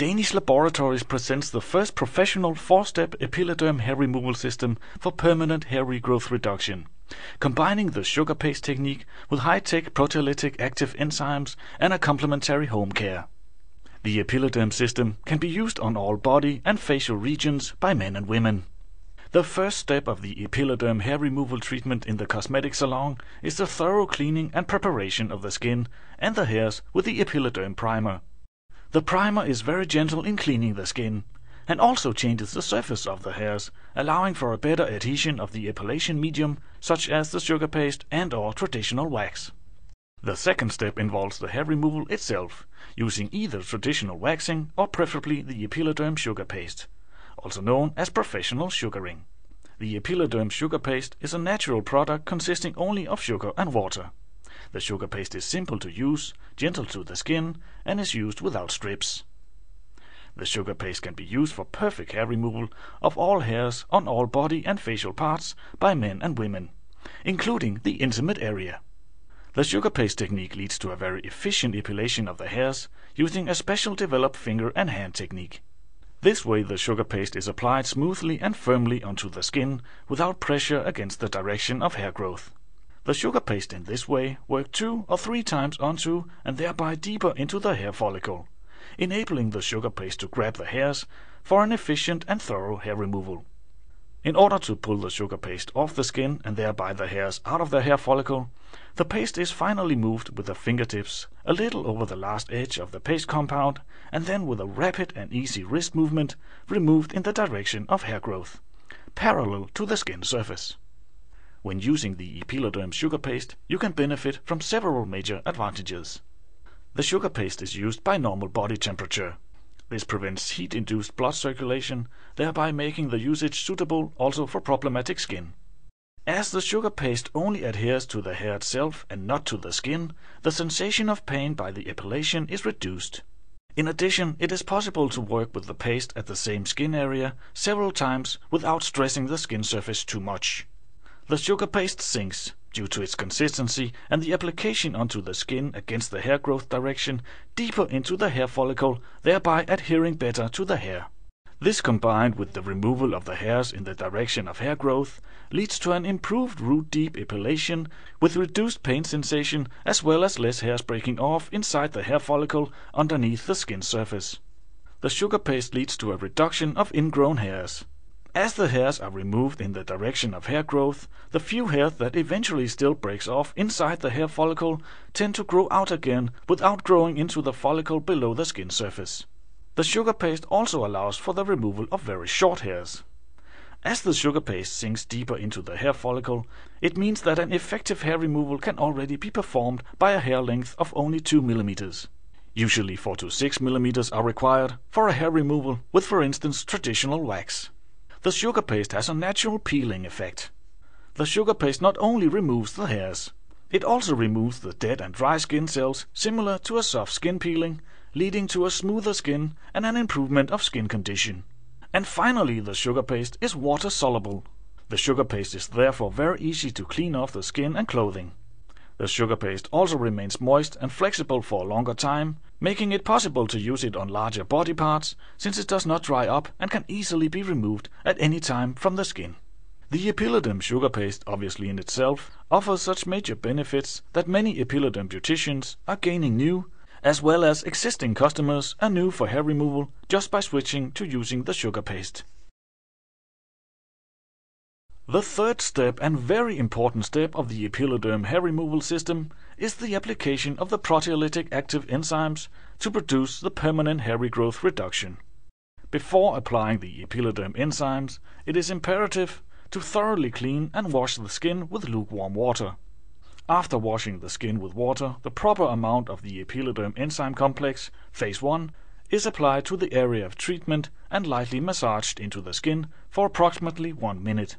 Danish Laboratories presents the first professional 4-step EpilaDerm hair removal system for permanent hair regrowth reduction, combining the sugar paste technique with high-tech proteolytic active enzymes and a complementary home care. The EpilaDerm system can be used on all body and facial regions by men and women. The first step of the EpilaDerm hair removal treatment in the cosmetic salon is the thorough cleaning and preparation of the skin and the hairs with the EpilaDerm primer. The primer is very gentle in cleaning the skin and also changes the surface of the hairs, allowing for a better adhesion of the epilation medium such as the sugar paste and/or traditional wax. The second step involves the hair removal itself, using either traditional waxing or preferably the EpilaDerm sugar paste, also known as professional sugaring. The EpilaDerm sugar paste is a natural product consisting only of sugar and water. The sugar paste is simple to use, gentle to the skin, and is used without strips. The sugar paste can be used for perfect hair removal of all hairs on all body and facial parts by men and women, including the intimate area. The sugar paste technique leads to a very efficient epilation of the hairs using a special developed finger and hand technique. This way the sugar paste is applied smoothly and firmly onto the skin without pressure against the direction of hair growth. The sugar paste in this way works 2 or 3 times onto and thereby deeper into the hair follicle, enabling the sugar paste to grab the hairs for an efficient and thorough hair removal. In order to pull the sugar paste off the skin and thereby the hairs out of the hair follicle, the paste is finally moved with the fingertips a little over the last edge of the paste compound and then with a rapid and easy wrist movement removed in the direction of hair growth, parallel to the skin surface. When using the EpilaDerm sugar paste, you can benefit from several major advantages. The sugar paste is used by normal body temperature. This prevents heat-induced blood circulation, thereby making the usage suitable also for problematic skin. As the sugar paste only adheres to the hair itself and not to the skin, the sensation of pain by the epilation is reduced. In addition, it is possible to work with the paste at the same skin area several times without stressing the skin surface too much. The sugar paste sinks, due to its consistency and the application onto the skin against the hair growth direction, deeper into the hair follicle, thereby adhering better to the hair. This combined with the removal of the hairs in the direction of hair growth leads to an improved root-deep epilation with reduced pain sensation as well as less hairs breaking off inside the hair follicle underneath the skin surface. The sugar paste leads to a reduction of ingrown hairs. As the hairs are removed in the direction of hair growth, the few hairs that eventually still breaks off inside the hair follicle tend to grow out again without growing into the follicle below the skin surface. The sugar paste also allows for the removal of very short hairs. As the sugar paste sinks deeper into the hair follicle, it means that an effective hair removal can already be performed by a hair length of only 2 mm. Usually 4 to 6 mm are required for a hair removal with, for instance, traditional wax. The sugar paste has a natural peeling effect. The sugar paste not only removes the hairs, it also removes the dead and dry skin cells similar to a soft skin peeling, leading to a smoother skin and an improvement of skin condition. And finally, the sugar paste is water soluble. The sugar paste is therefore very easy to clean off the skin and clothing. The sugar paste also remains moist and flexible for a longer time, making it possible to use it on larger body parts since it does not dry up and can easily be removed at any time from the skin. The EpilaDerm sugar paste, obviously in itself, offers such major benefits that many EpilaDerm beauticians are gaining new, as well as existing customers are new for hair removal just by switching to using the sugar paste. The third step and very important step of the EpilaDerm hair removal system is the application of the proteolytic active enzymes to produce the permanent hair regrowth reduction. Before applying the EpilaDerm enzymes, it is imperative to thoroughly clean and wash the skin with lukewarm water. After washing the skin with water, the proper amount of the EpilaDerm enzyme complex, phase 1, is applied to the area of treatment and lightly massaged into the skin for approximately 1 minute.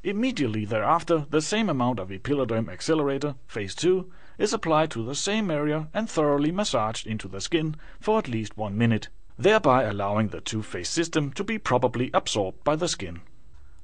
Immediately thereafter, the same amount of EpilaDerm Accelerator, phase 2, is applied to the same area and thoroughly massaged into the skin for at least 1 minute, thereby allowing the two-phase system to be properly absorbed by the skin.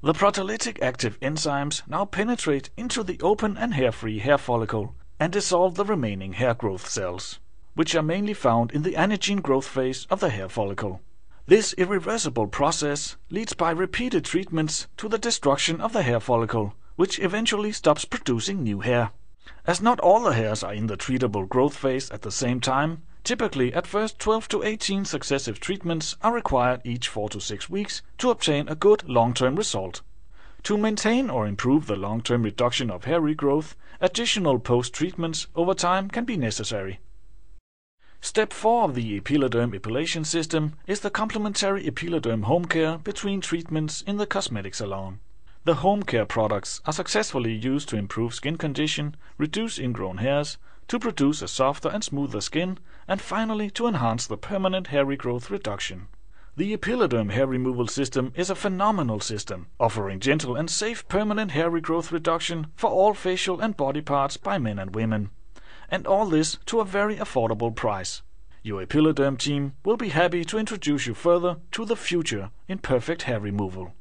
The proteolytic active enzymes now penetrate into the open and hair-free hair follicle and dissolve the remaining hair growth cells. which are mainly found in the anagen growth phase of the hair follicle. This irreversible process leads by repeated treatments to the destruction of the hair follicle, which eventually stops producing new hair. As not all the hairs are in the treatable growth phase at the same time, typically at first 12 to 18 successive treatments are required each 4 to 6 weeks to obtain a good long-term result. To maintain or improve the long-term reduction of hair regrowth, additional post-treatments over time can be necessary. Step 4 of the EpilaDerm epilation system is the complementary EpilaDerm home care between treatments in the cosmetic salon. The home care products are successfully used to improve skin condition, reduce ingrown hairs, to produce a softer and smoother skin, and finally to enhance the permanent hair regrowth reduction. The EpilaDerm hair removal system is a phenomenal system, offering gentle and safe permanent hair regrowth reduction for all facial and body parts by men and women. And all this to a very affordable price. Your EpilaDerm team will be happy to introduce you further to the future in perfect hair removal.